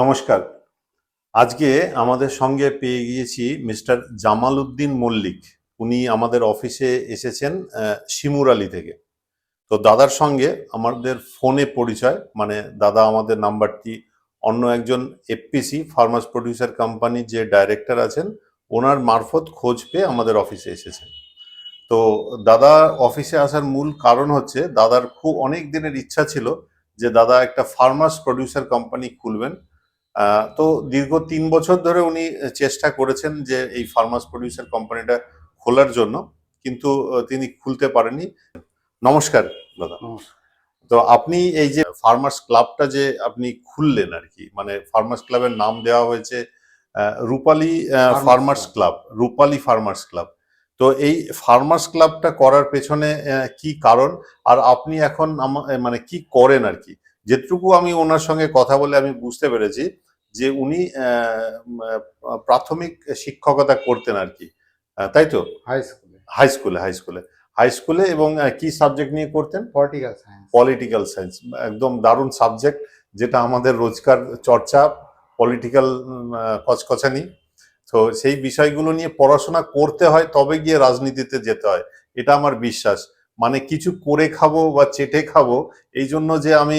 নমস্কার। আজকে আমাদের সঙ্গে পেয়ে গিয়েছি মিস্টার জামাল উদ্দিন মল্লিক। উনি আমাদের অফিসে এসেছেন শিমুরালি থেকে। তো দাদার সঙ্গে আমাদের ফোনে পরিচয়, মানে দাদা আমাদের নাম্বারটি অন্য একজন এফপিসি ফার্মার্স প্রডিউসার কোম্পানির যে ডাইরেক্টর আছেন ওনার মারফত খোঁজ পেয়ে আমাদের অফিসে এসেছেন। তো দাদা অফিসে আসার মূল কারণ হচ্ছে দাদার খুব অনেক দিনের ইচ্ছা ছিল যে দাদা একটা ফার্মার্স প্রডিউসার কোম্পানি খুলবেন। তো দীর্ঘ 3 বছর ধরে উনি চেষ্টা করেছেন যে এই ফার্মার্স প্রডিউসার কোম্পানিটা খোলার জন্য, কিন্তু তিনি খুলতে পারেননি। নমস্কার দাদা। তো আপনি এই যে ফার্মার্স ক্লাবটা যে আপনি খুললেন আর কি, মানে ফার্মার্স ক্লাবের নাম দেওয়া হয়েছে রূপালী ফার্মার্স ক্লাব, রূপালী ফার্মার্স ক্লাব। তো এই ফার্মার্স ক্লাবটা করার পেছনে কি কারণ, আর আপনি এখন মানে কি করেন আর কি? যেটুকু আমি ওনার সঙ্গে কথা বলে আমি বুঝতে পেরেছি যে উনি প্রাথমিক শিক্ষকতা করতেন আর কি, তাই তো? হাই স্কুলে। হাই স্কুলে হাই স্কুলে হাই স্কুলে এবং কি সাবজেক্ট নিয়ে করতেন? Political science. পলিটিক্যাল সায়েন্স, একদম দারুণ সাবজেক্ট, যেটা আমাদের রোজকার চর্চা, পলিটিক্যাল কচকচানি। তো সেই বিষয়গুলো নিয়ে পড়াশোনা করতে হয়, তবে গিয়ে রাজনীতিতে যেতে হয়, এটা আমার বিশ্বাস। মানে কিছু করে খাবো বা চেটে খাবো এই জন্য যে আমি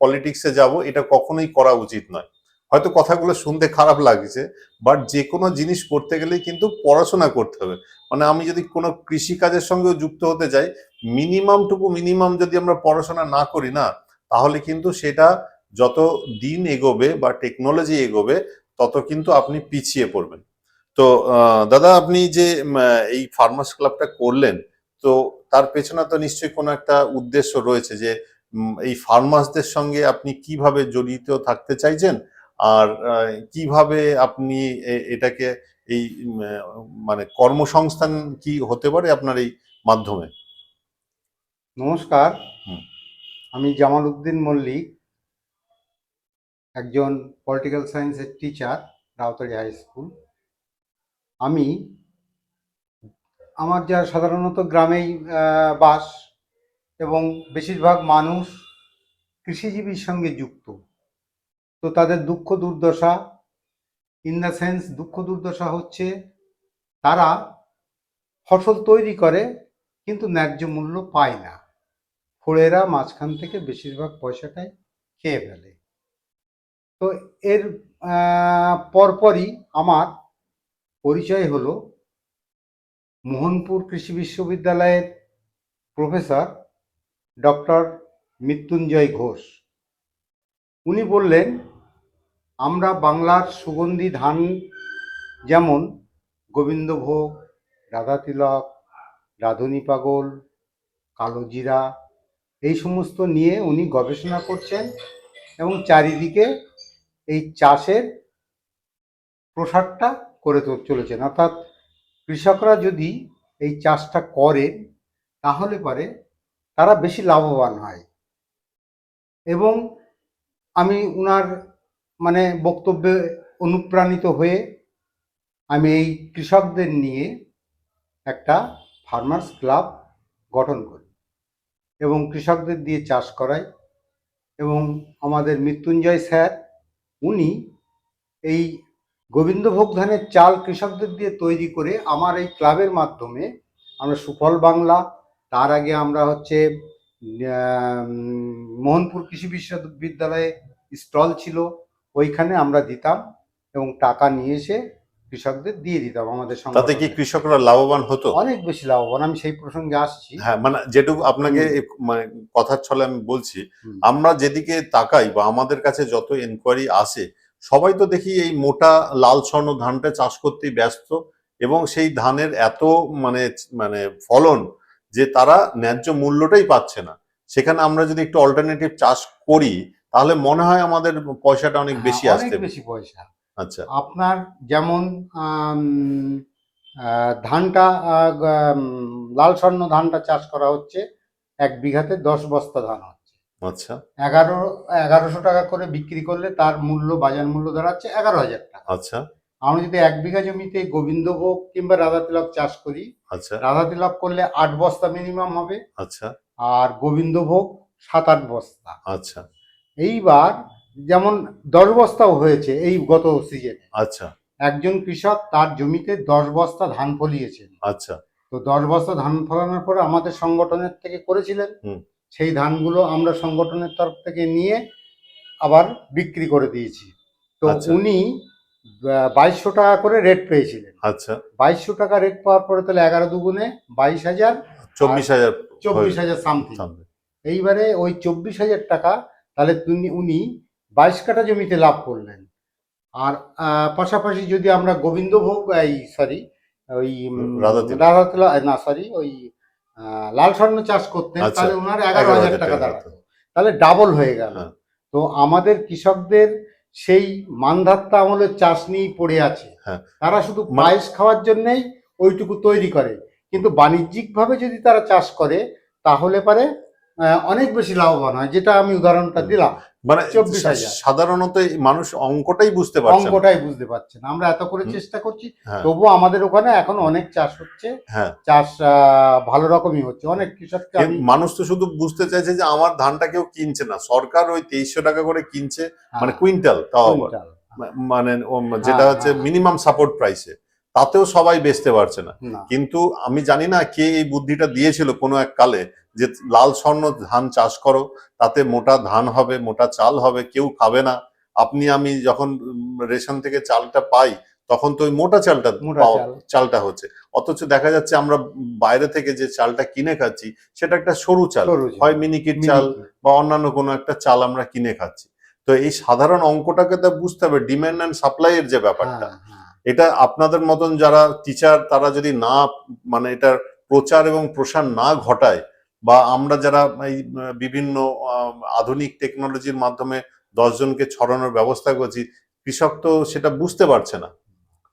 পলিটিক্সে যাব, এটা কখনোই করা উচিত নয়। হয়তো কথাগুলো শুনতে খারাপ লাগছে, বাট যে কোনো জিনিস করতে গেলেই কিন্তু পড়াশোনা করতে হবে। মানে আমি যদি কোনো কৃষিকাজের সঙ্গেও যুক্ত হতে যাই, মিনিমাম যদি আমরা পড়াশোনা না করি না, তাহলে কিন্তু সেটা যত দিন এগোবে বা টেকনোলজি এগোবে তত কিন্তু আপনি পিছিয়ে পড়বেন। তো দাদা আপনি যে এই ফার্মার্স ক্লাবটা করলেন, তো তার পেছনে তো নিশ্চয়ই কোনো একটা উদ্দেশ্য রয়েছে যে এই ফার্মার্সদের সঙ্গে আপনি কিভাবে জড়িত থাকতে চাইছেন, আর কিভাবে আপনি এটাকে এই মানে কর্মসংস্থান কি হতে পারে আপনার এই মাধ্যমে? নমস্কার, হুম। আমি জামাল উদ্দিন মল্লিক, একজন পলিটিক্যাল সায়েন্সের টিচার, রাউতারি হাই স্কুল। আমি আমার যা সাধারণত গ্রামেই বাস, এবং বেশিরভাগ মানুষ কৃষিজীবীর সঙ্গে যুক্ত। তো তাদের দুঃখ দুর্দশা, ইন দ্য সেন্স দুঃখ দুর্দশা হচ্ছে তারা ফসল তৈরি করে কিন্তু ন্যায্য মূল্য পায় না। ফড়েরা মাঝখান থেকে বেশিরভাগ পয়সাটাই খেয়ে ফেলে। তো এর পরপরই আমার পরিচয় হলো মোহনপুর কৃষি বিশ্ববিদ্যালয়ের প্রফেসর ডক্টর মৃত্যুঞ্জয় ঘোষ। উনি বললেন, আমরা বাংলার সুগন্ধি ধান যেমন গোবিন্দভোগ, রাধাতিলক, রাধুনী পাগল, কালোজিরা, এই সমস্ত নিয়ে উনি গবেষণা করছেন এবং চারিদিকে এই চাষের প্রসারটা করে চলেছেন। অর্থাৎ কৃষকরা যদি এই চাষটা করে তাহলে পরে তারা বেশি লাভবান হয়। এবং আমি উনার মানে বক্তব্যে অনুপ্রাণিত হয়ে আমি এই কৃষকদের নিয়ে একটা ফার্মার্স ক্লাব গঠন করি এবং কৃষকদের দিয়ে চাষ করাই। এবং আমাদের মৃত্যুঞ্জয় স্যার, উনি এই গোবিন্দভোগ ধানের চাল কৃষকদের দিয়ে তৈরি করে আমার এই ক্লাবের মাধ্যমে আমরা সুফল বাংলা, তার আগে আমরা হচ্ছে মোহনপুর কৃষি বিশ্ববিদ্যালয়ে স্টল ছিল, ওইখানে আমরা দিতাম এবং টাকা নিয়ে এসে কৃষকদের দিয়ে দিতাম আমাদের সঙ্গে। তাতে কি কৃষকরা লাভবান হতো? অনেক বেশি লাভবান। আমি সেই প্রসঙ্গে আসছি। হ্যাঁ, মানে যেটুকু আপনাকে মানে কথার ছলে আমি বলছি, আমরা যেদিকে তাকাই বা আমাদের কাছে যত এনকোয়ারি আসে, সবাই তো দেখি এই মোটা লাল স্বর্ণ ধানটা চাষ করতেই ব্যস্ত, এবং সেই ধানের এত মানে মানে ফলন যে তারা ন্যায্য মূল্যটাই পাচ্ছে না। সেখানে আমরা যদি একটু অল্টারনেটিভ চাষ করি, তাহলে মনে হয় আমাদের পয়সাটা অনেক বেশি আসতে। অনেক বেশি পয়সা। আচ্ছা। আপনার যেমন ধানটা লাল স্বর্ণ ধানটা চাষ করা হচ্ছে, 1 বিঘাতে 10 বস্তা ধান হচ্ছে। আচ্ছা। 1100 টাকা করে বিক্রি করলে তার মূল্য, বাজার মূল্য দাঁড়াচ্ছে 11,000 টাকা। আচ্ছা। আমরা যদি 1 বিঘা জমিতে গোবিন্দভোগ কিংবা রাধাতিলক চাষ করি, আচ্ছা। রাধাতিলক করলে 8 বস্তা মিনিমাম হবে, আচ্ছা। আর গোবিন্দভোগ 7-8 বস্তা। আচ্ছা। এইবার যেমন 10 বস্তাও হয়েছে এই গত সিজনে। আচ্ছা একজন কৃষক তার জমিতে 10 বস্তা ধান ফলিয়েছেন। আচ্ছা। তো 10 বস্তা ধান ফলানোর পরে আমাদের সংগঠনের থেকে করেছিলেন। হুম। সেই ধানগুলো আমরা সংগঠনের তরফ থেকে নিয়ে আবার বিক্রি করে দিয়েছি। তো আচ্ছা উনি 2200 টাকা করে রেট পেয়েছিলেন। আচ্ছা। 2200 টাকা রেট পাওয়ার পরে তাহলে 11 দুগুণে 22,000, আর 24,000 24,000 সামথিং। সামথিং। এইবারে ওই 24,000 টাকা তাহলে উনি 22 কাঠা জমিতে লাভ করলেন। আর পাশাপাশি যদি আমরা গোবিন্দভোগ ওই রাধাতিলক। রাধাতলা না সরি ওই লাল স্বর্ণ চাষ করতেন, আচ্ছা, তাহলে ওনার 11,000 11,000 টাকা টাকা দাঁড়াতো, তাহলে ডাবল হয়ে গেল। হ্যাঁ। তো আমাদের কৃষকদের সেই মানধাত্তা আমলের চাষ নিয়েই পড়ে আছে। হ্যাঁ। তারা শুধু পায়েস খাওয়ার জন্যই ওইটুকু তৈরি করে, কিন্তু বাণিজ্যিকভাবে যদি তারা চাষ করে তাহলে পারে অনেক বেশি লাভবান হয়, যেটা আমি উদাহরণটা দিলাম। মানে 24,000 সাধারণত এই মানুষ অঙ্কটাই বুঝতে পারছে না। অঙ্কটাই বুঝতে পারছে না। আমরা এত করে চেষ্টা করছি, হ্যাঁ তবুও আমাদের ওখানে এখন অনেক চাষ হচ্ছে, হ্যাঁ। চাষ ভালো রকমই হচ্ছে। অনেক কৃষককে আমি মানুষ তো শুধু বুঝতে চাইছে যে আমার ধানটা কেউ কিনছে না, সরকার ওই 2300 টাকা করে কিনছে, মানে কুইন্টাল, তাও আবার কুইন্টাল, মানে যেটা হচ্ছে মিনিমাম সাপোর্ট প্রাইসে, তাতেও সবাই বেচতে পারছে না। না। কিন্তু আমি জানি না কে এই বুদ্ধিটা দিয়েছিল কোনো এক কালে, যে লাল স্বর্ণ ধান চাষ করো, তাতে মোটা ধান হবে, মোটা চাল হবে, কেউ খাবে না। আপনি আমি যখন রেশন থেকে চালটা পাই, তখন তো ওই মোটা চালটা চালটা হচ্ছে, অথচ দেখা যাচ্ছে আমরা বাইরে থেকে যে চালটা কিনে খাচ্ছি সেটা একটা সরু চাল, হয় মিনিকিট চাল বা অন্যান্য কোনো একটা চাল আমরা কিনে খাচ্ছি। তো এই সাধারণ অঙ্কটাকে তো বুঝতে হবে, ডিমান্ড অ্যান্ড সাপ্লাই এর যে ব্যাপারটা, এটা আপনাদের মতন যারা টিচার তারা যদি না মানে এটার প্রচার এবং প্রসার না ঘটায়, বা আমরা যারা এই বিভিন্ন আধুনিক টেকনোলজির মাধ্যমে 10 জনকে ছড়ানোর ব্যবস্থা করছি, কৃষক তো সেটা বুঝতে পারছে না,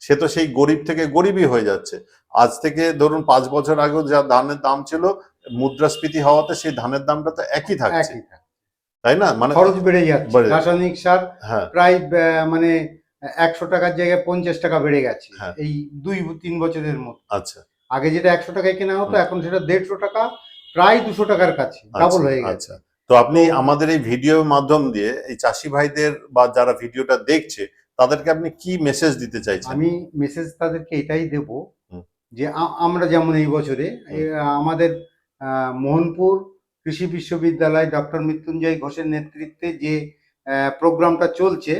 সে তো সেই গরিব থেকে গরিবই হয়ে যাচ্ছে। আজ থেকে ধরুন 5 বছর আগেও যা ধানের দাম ছিল, মুদ্রাস্ফীতি হওয়াতে সেই ধানের দামটা তো একই থাকছে, তাই না? মানে খরচ বেড়ে যাচ্ছে, রাসায়নিক সার প্রায় মানে 100 টাকার জায়গায় 50 টাকা বেড়ে গেছে এই 2-3 বছরের মধ্যে। আচ্ছা। আগে যেটা 100 টাকায় কেনা হতো, এখন সেটা 150 টাকা, প্রায় 200 টাকার কাছে ডাবল হয়ে গেছে। তো আপনি আমাদের এই ভিডিওর মাধ্যম দিয়ে এই চাষি ভাইদের বা যারা ভিডিওটা দেখছে তাদেরকে আপনি কি মেসেজ দিতে চাইছেন? আমি মেসেজ তাদেরকে এটাই দেব যে আমরা যেমন এই বছরে আমাদের মোহনপুর কৃষি বিশ্ববিদ্যালয় ডক্টর মৃত্যুঞ্জয় ঘোষের নেতৃত্বে যে প্রোগ্রামটা চলছে,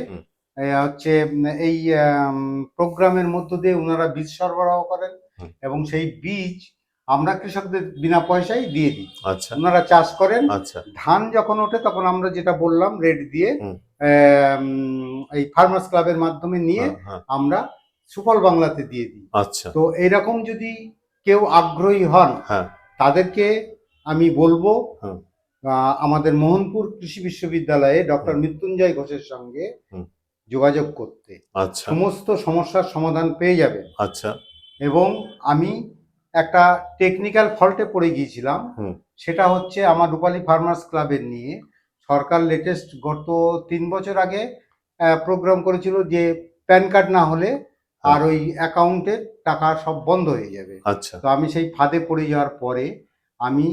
হচ্ছে এই প্রোগ্রামের মধ্য দিয়ে ওনারা বীজ সরবরাহ করেন এবং সেই বীজ আমরা কৃষকদের বিনা পয়সায় দিয়ে দিই। আচ্ছা। ওনারা চাষ করেন। আচ্ছা। ধান যখন ওঠে তখন আমরা যেটা বললাম রেট দিয়ে এই ফার্মার্স ক্লাবের মাধ্যমে নিয়ে আমরা সুফল বাংলাতে দিয়ে দিই। আচ্ছা। তো এইরকম যদি কেউ আগ্রহী হন, তাদেরকে আমি বলবো আমাদের মোহনপুর কৃষি বিশ্ববিদ্যালয়ে ডক্টর মৃত্যুঞ্জয় ঘোষের সঙ্গে যোগাযোগ করতে। আচ্ছা। সমস্ত সমস্যার সমাধান পেয়ে যাবেন। আচ্ছা। এবং আমি একটা টেকনিক্যাল ফল্টে পড়ে গিয়েছিলাম, সেটা হচ্ছে আমার রূপালী ফার্মার্স ক্লাবের নিয়ে সরকার লেটেস্ট গত 3 বছর আগে প্রোগ্রাম করেছিল যে প্যান কার্ড না হলে আর ওই অ্যাকাউন্টের টাকা সব বন্ধ হয়ে যাবে। আচ্ছা। তো আমি সেই ফাঁদে পড়ে যাওয়ার পরে আমি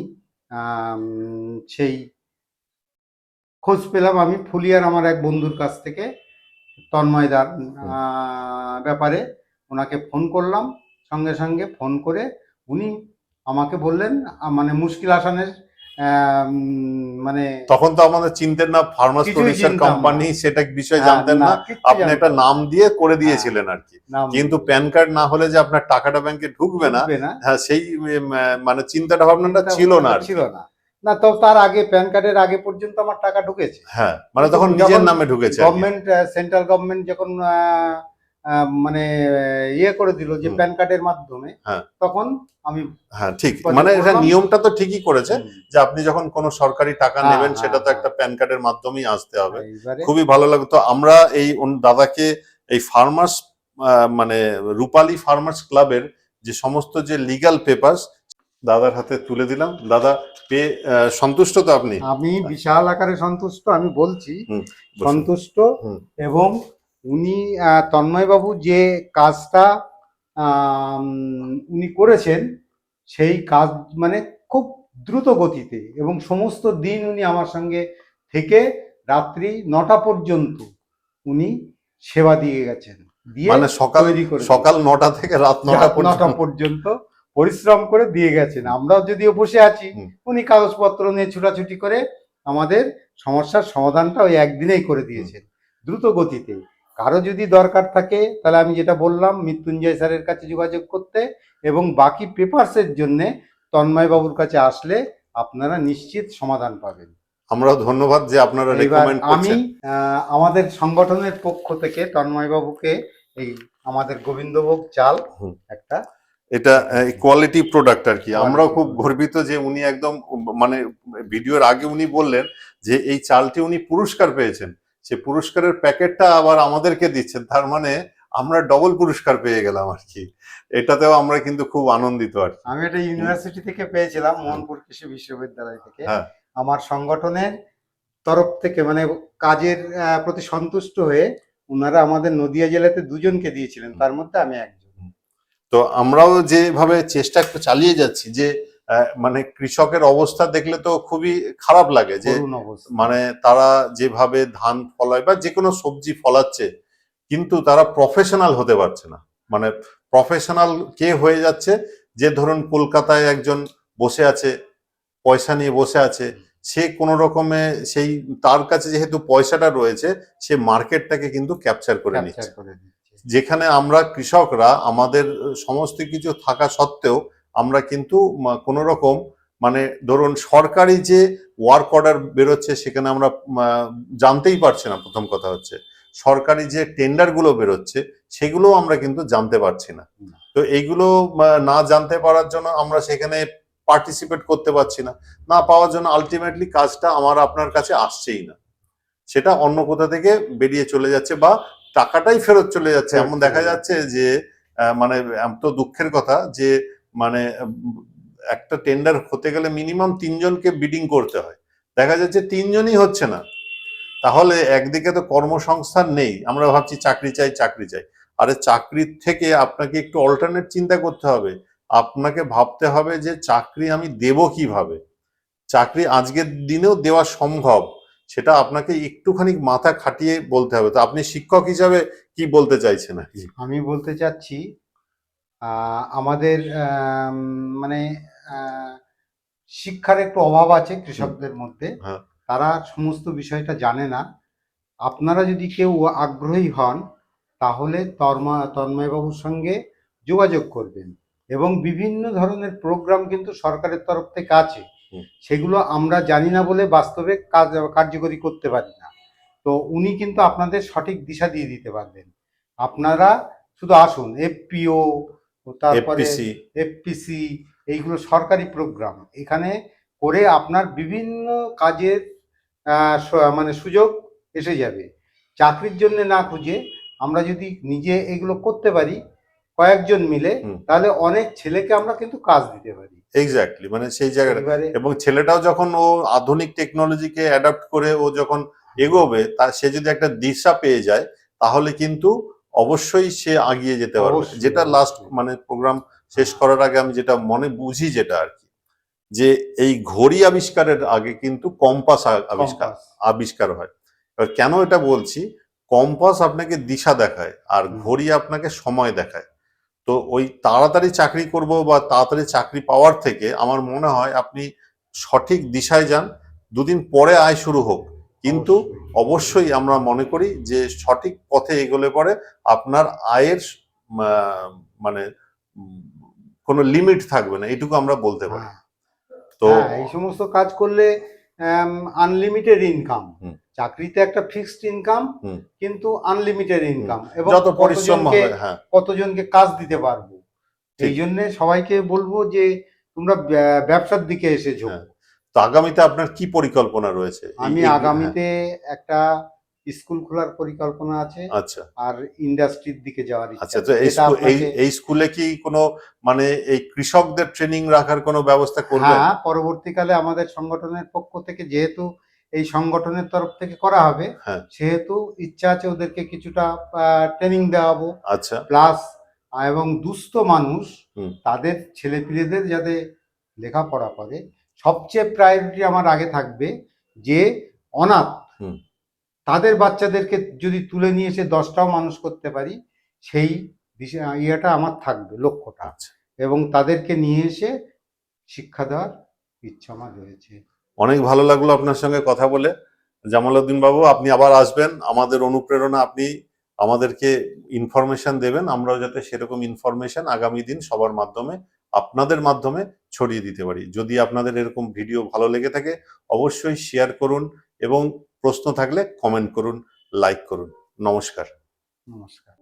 সেই খোঁজ পেলাম, আমি ফুলিয়ার আমার এক বন্ধুর কাছ থেকে, তন্ময়দার ব্যাপারে ওনাকে ফোন করলাম। সঙ্গে সঙ্গে ফোন করে উনি আমাকে বললেন, মানে মুশকিল আসানের মানে তখন তো আমাদের চিনতেন না ফার্মার্স প্রোডিউসার কোম্পানি, সেটা বিষয় জানতেন না, আপনি একটা নাম দিয়ে করে দিয়েছিলেন আর কি। কিন্তু প্যান কার্ড না হলে যে আপনার টাকাটা ব্যাংকে ঢুকবে না, হ্যাঁ, সেই মানে চিন্তাটা ভাবনাটা ছিল না। না, তো তার আগে প্যান কার্ডের আগে পর্যন্ত আমার টাকা ঢুকেছে। হ্যাঁ, মানে তখন নিজের নামে ঢুকেছে। গভর্নমেন্ট, সেন্ট্রাল গভর্নমেন্ট যখন মানে ইয়ে করে দিল যে প্যান কার্ডের মাধ্যমে, তখন আমি ঠিক, মানে এটা নিয়মটা তো ঠিকই করেছে যে আপনি যখন কোনো সরকারি টাকা নেবেন সেটা তো একটা প্যান কার্ডের মাধ্যমেই আসতে হবে। খুবই ভালো লাগতো। আমরা এই দাদাকে এই ফার্মার্স মানে রূপালী ফার্মার্স ক্লাবের যে সমস্ত যে লিগ্যাল পেপারস দাদার হাতে তুলে দিলাম। দাদা পেয়ে সন্তুষ্ট তো আপনি? আমি বিশাল আকারে সন্তুষ্ট, আমি বলছি সন্তুষ্ট। এবং উনি তন্ময়বাবু যে কাজটা উনি করেছেন, সেই কাজ মানে খুব দ্রুত গতিতে এবং সমস্ত দিন উনি আমার সঙ্গে থেকে রাত্রি 9টা পর্যন্ত উনি সেবা দিয়ে গেছেন, দিয়ে মানে তৈরি করে সকাল 9টা থেকে রাত 9টা রাত 9টা পর্যন্ত। পর্যন্ত পরিশ্রম করে দিয়ে গেছেন। আমরাও যদিও বসে আছি, হুম। উনি কাগজপত্র নিয়ে ছুটাছুটি করে আমাদের সমস্যার সমাধানটা ওই একদিনেই করে দিয়েছেন, দ্রুত গতিতে। কারো যদি দরকার থাকে তাহলে আমি যেটা বললাম, মৃত্যুঞ্জয় স্যারের কাছে যোগাযোগ করতে, এবং বাকি পেপারসের জন্য তন্ময় বাবুর কাছে আসলে আপনারা নিশ্চিত সমাধান পাবেন। আমরাও ধন্যবাদ যে আপনারা এবার রেকমেন্ড আমি করছেন। আমাদের সংগঠনের পক্ষ থেকে তন্ময় বাবুকে এই আমাদের গোবিন্দভোগ চাল হুম। একটা, এটা কোয়ালিটি প্রোডাক্ট আর কি। আমরাও খুব Quality গর্বিত যে উনি একদম মানে ভিডিওর আগে উনি বললেন যে এই চালটি উনি পুরস্কার পেয়েছেন, সে পুরস্কারের প্যাকেটটা আবার আমাদেরকে দিচ্ছেন, তার মানে আমরা ডবল পুরস্কার পেয়ে গেলাম আর কি। এটাতেও আমরা কিন্তু খুব আনন্দিত আর কি। আমি এটা ইউনিভার্সিটি থেকে পেয়েছিলাম, মোহনপুর কৃষি বিশ্ববিদ্যালয় থেকে। হ্যাঁ। আমার সংগঠনের তরফ থেকে, মানে কাজের প্রতি সন্তুষ্ট হয়ে ওনারা আমাদের নদিয়া জেলাতে দুজনকে দিয়েছিলেন, তার মধ্যে আমি একজন। তো আমরাও যেভাবে চেষ্টা চালিয়ে যাচ্ছি যে মানে কৃষকের অবস্থা দেখলে তো খুবই খারাপ লাগে যে করুণ অবস্থা। মানে তারা যেভাবে ধান ফলায় বা যে কোনো সবজি ফলাচ্ছে, কিন্তু তারা প্রফেশনাল হতে পারছে না। মানে প্রফেশনাল কে হয়ে যাচ্ছে, যে ধরুন কলকাতায় একজন বসে আছে, পয়সা নিয়ে বসে আছে, সে কোনো রকমে সেই তার কাছে যেহেতু পয়সাটা রয়েছে, সে মার্কেটটাকে কিন্তু ক্যাপচার করে নিচ্ছে। ক্যাপচার করে দিচ্ছে। যেখানে আমরা কৃষকরা আমাদের সমস্ত কিছু থাকা সত্ত্বেও আমরা কিন্তু কোনো রকম মানে ধরুন সরকারি যে ওয়ার্ক অর্ডার বেরোচ্ছে সেখানে আমরা জানতেই পারছি না। প্রথম কথা হচ্ছে সরকারি যে টেন্ডার গুলো বেরোচ্ছে সেগুলো আমরা কিন্তু জানতে পারছি না। তো এইগুলো না জানতে পারার জন্য আমরা সেখানে পার্টিসিপেট করতে পারছি না, না পাওয়ার জন্য আলটিমেটলি কাজটা আমার আপনার কাছে আসছেই না, সেটা অন্য কোথা থেকে বেরিয়ে চলে যাচ্ছে বা টাকাটাই ফেরত চলে যাচ্ছে। এমন দেখা যাচ্ছে যে মানে এত দুঃখের কথা যে মানে একটা টেন্ডার হতে গেলে মিনিমাম 3জনকে বিডিং করতে হয়, দেখা যাচ্ছে 3জনই হচ্ছে না। তাহলে একদিকে তো কর্মসংস্থান নেই, আমরা ভাবছি চাকরি চাই চাকরি চাই। আরে চাকরির থেকে আপনাকে একটু অল্টারনেট চিন্তা করতে হবে, আপনাকে ভাবতে হবে যে চাকরি আমি দেব কিভাবে, চাকরি আজকের দিনেও দেওয়া সম্ভব, সেটা আপনাকে একটুখানি মাথা খাটিয়ে বলতে হবে। তো আপনি শিক্ষক হিসাবে কি বলতে চাইছেন আর কি? আমি বলতে চাচ্ছি আমাদের মানে আহ, শিক্ষার একটু অভাব আছে কৃষকদের মধ্যে, হ্যাঁ। তারা সমস্ত বিষয়টা জানে না। আপনারা যদি কেউ আগ্রহী হন তাহলে তন্ময়বাবুর সঙ্গে যোগাযোগ করবেন, এবং বিভিন্ন ধরনের প্রোগ্রাম কিন্তু সরকারের তরফ থেকে আছে, সেগুলো আমরা জানি না বলে বাস্তবে কার্যকরী করতে পারি না। তো উনি কিন্তু আপনাদের সঠিক দিশা দিয়ে দিতে পারবেন। আপনারা শুধু আসুন, এফপিও, তারপরে এফপিসি, এফপিসি, এইগুলো সরকারি প্রোগ্রাম, এখানে করে আপনার বিভিন্ন কাজের মানে সুযোগ এসে যাবে। চাকরির জন্য না খুঁজে আমরা যদি নিজে এগুলো করতে পারি কয়েকজন মিলে, তাহলে অনেক ছেলেকে আমরা কিন্তু কাজ দিতে পারি। এক্স্যাক্টলি, মানে সেই জায়গাটা। এবারে এবং ছেলেটাও যখন ও আধুনিক টেকনোলজিকে অ্যাডাপ্ট করে ও যখন এগোবে, তা সে যদি একটা দিশা পেয়ে যায় তাহলে কিন্তু অবশ্যই সে আগিয়ে যেতে পারবে। অবশ্যই, যেটা লাস্ট অবশ্যই। মানে প্রোগ্রাম শেষ করার আগে আমি যেটা মনে বুঝি যেটা আর কি, যে এই ঘড়ি আবিষ্কারের আগে কিন্তু কম্পাস কম্পাস। আবিষ্কার হয়। এবার কেন এটা বলছি, কম্পাস আপনাকে দিশা দেখায় আর ঘড়ি আপনাকে সময় দেখায়। তো ওই তাড়াতাড়ি চাকরি করব বা তাড়াতাড়ি চাকরি পাওয়ার থেকে আমার মনে হয় আপনি সঠিক দিশায় যান, দুদিন পরে আয় শুরু হোক, কিন্তু অবশ্যই আমরা মনে করি যে সঠিক পথে এগোলে পরে আপনার আয়ের মানে কোনো লিমিট থাকবে না, এটুকু আমরা বলতে পারি। তো এই সমস্ত কাজ করলে আনলিমিটেড ইনকাম। চাকরিতে একটা ফিক্সড ইনকাম, কিন্তু আনলিমিটেড ইনকাম, এবং যত পরিশ্রম হবে, হ্যাঁ, কতজনকে কাজ দিতে পারবো। এই জন্য সবাইকে বলবো যে তোমরা ব্যবসার দিকে এসেছো। তো আগামীতে আপনার কি পরিকল্পনা রয়েছে? আমি আগামীতে একটা স্কুল খোলার পরিকল্পনা আছে। আচ্ছা। আর ইন্ডাস্ট্রির দিকে যাওয়ার ইচ্ছা। আচ্ছা, তো এই স্কুলে কি কোনো মানে এই কৃষকদের ট্রেনিং রাখার কোনো ব্যবস্থা করবেন? হ্যাঁ, পরবর্তীকালে আমাদের সংগঠনের পক্ষ থেকে, যেহেতু এই সংগঠনের তরফ থেকে করা হবে, সেহেতু ইচ্ছা আছে ওদেরকে কিছুটা ট্রেনিং দেওয়াবো। আচ্ছা। প্লাস এবং দুস্থ মানুষ তাদের ছেলেপিলেদের যাতে লেখাপড়া করে, সবচেয়ে প্রায়োরিটি আমার আগে থাকবে যে অনাথ তাদের বাচ্চাদেরকে যদি তুলে নিয়ে এসে 10টাও মানুষ করতে পারি, সেই ইয়েটা আমার থাকবে, লক্ষ্যটা। আচ্ছা, এবং তাদেরকে নিয়ে এসে শিক্ষা দেওয়ার ইচ্ছা আমার রয়েছে। অনেক ভালো লাগলো আপনার সঙ্গে কথা বলে। জামালউদ্দিন বাবু, আপনি আবার আসবেন, আমাদের অনুপ্রেরণা, আপনি আমাদেরকে ইনফরমেশন দেবেন, আমরাও যাতে সেরকম ইনফরমেশন আগামী দিন সবার মাধ্যমে, আপনাদের মাধ্যমে ছড়িয়ে দিতে পারি। যদি আপনাদের এরকম ভিডিও ভালো লেগে থাকে অবশ্যই শেয়ার করুন এবং প্রশ্ন থাকলে কমেন্ট করুন, লাইক করুন। নমস্কার। নমস্কার।